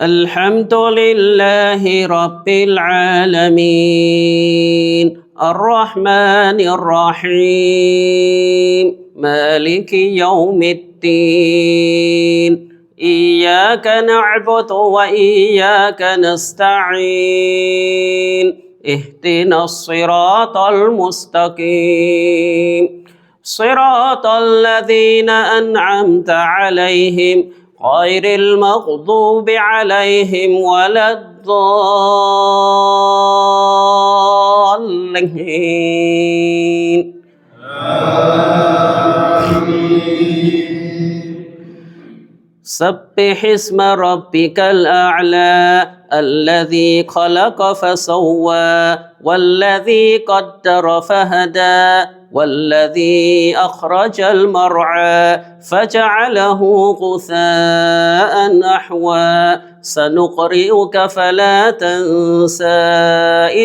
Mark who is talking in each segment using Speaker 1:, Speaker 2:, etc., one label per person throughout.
Speaker 1: الحمد لله رب العالمين الرحمن الرحيم مالك يوم الدين إياك نعبد وإياك نستعين اهدنا الصراط المستقيم صراط الذين أنعمت عليهم غير المغضوب عليهم ولا الضالين سبح اسم ربك الأعلى الذي خلق فسوى والذي قدر فهدى والذي أخرج المرعى فجعله غثاء أحوى سنقرئك فلا تنسى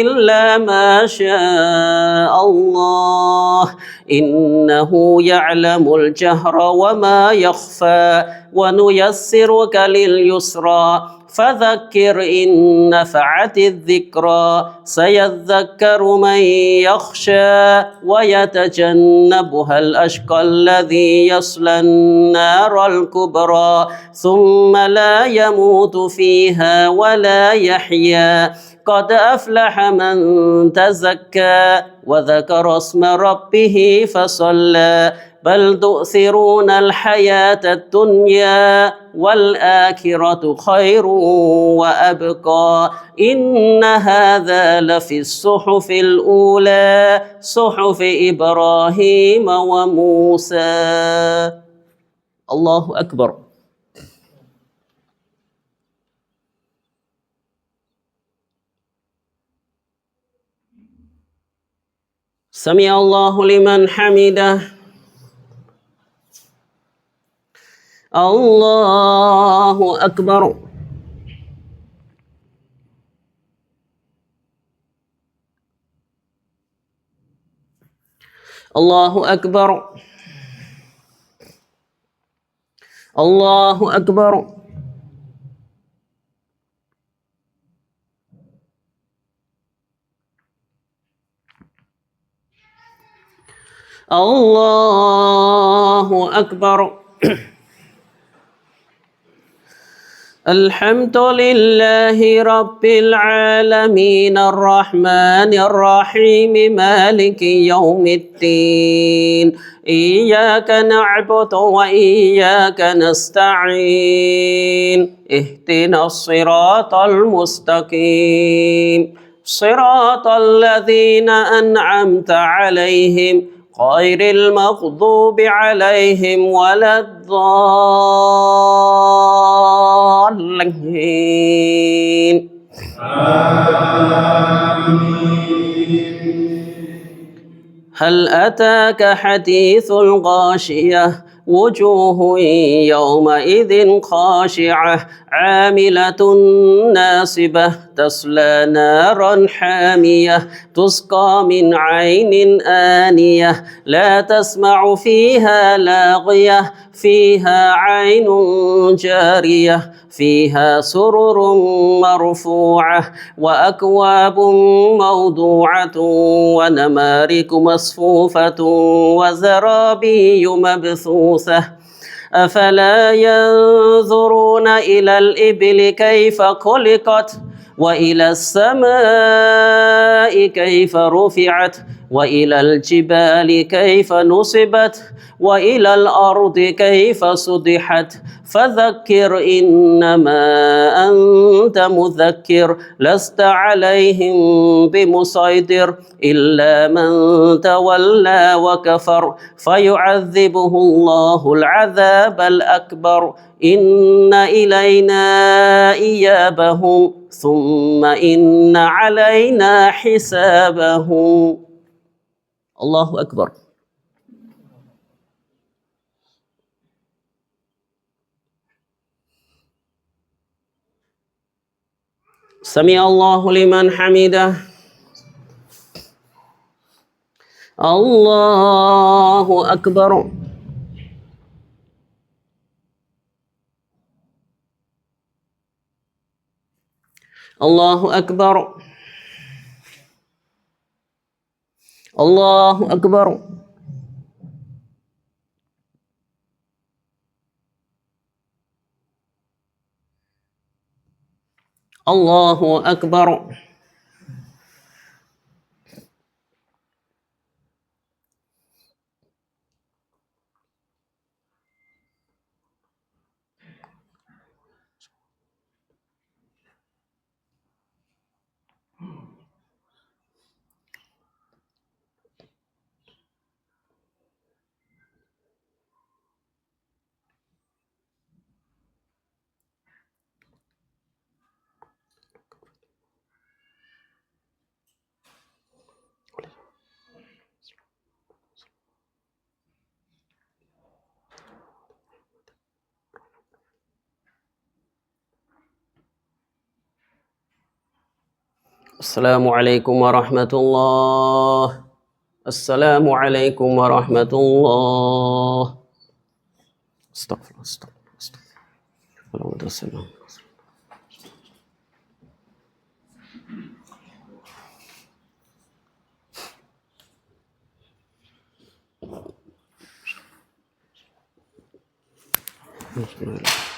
Speaker 1: إلا ما شاء الله إنه يعلم الجهر وما يخفى ونيسرك لليسرى فذكر إن نفعت الذكرى سيذكر من يخشى ويتجنبها الأشقى الذي يصلى النار الكبرى ثم لا يموت فيها ولا يحيا قد أفلح من تزكى وذكر اسم ربه فصلى بل تؤثرون الحياة الدنيا والآخرة خير وأبقى إن هذا لفي الصحف الأولى صحف إبراهيم وموسى الله أكبر سمع الله لمن حمده الله أكبر الله أكبر الله أكبر الله أكبر الحمد لله رب العالمين الرحمن الرحيم مالك يوم الدين إياك نعبد وإياك نستعين اهدنا الصراط المستقيم صراط الذين أنعمت عليهم غير المغضوب عليهم ولا الضالين هل أتاك حديث الغاشية وجوه يومئذ خاشعة عاملة ناصبة تصلى نارا حامية تسقى من عين آنية لا تسمع فيها لاغية فيها عين جارية فيها سرر مرفوعة وأكواب موضوعة ونمارق مصفوفة وزرابي مبثوثة أفلا ينظرون إلى الإبل كيف خلقت وإلى السماء كيف رفعت وإلى الجبال كيف نصبت وإلى الأرض كيف سطحت فذكر إنما أنت مذكر لست عليهم بمسيطر إلا من تولى وكفر فيعذبه الله العذاب الأكبر إن إلينا إيابهم ثم إن علينا حسابهم الله أكبر سمع الله لمن حمده الله أكبر. الله أكبر. الله أكبر. الله أكبر. السلام عليكم ورحمة الله. السلام عليكم ورحمة الله. استغفر الله استغفر الله استغفر الله السلام. بسم الله.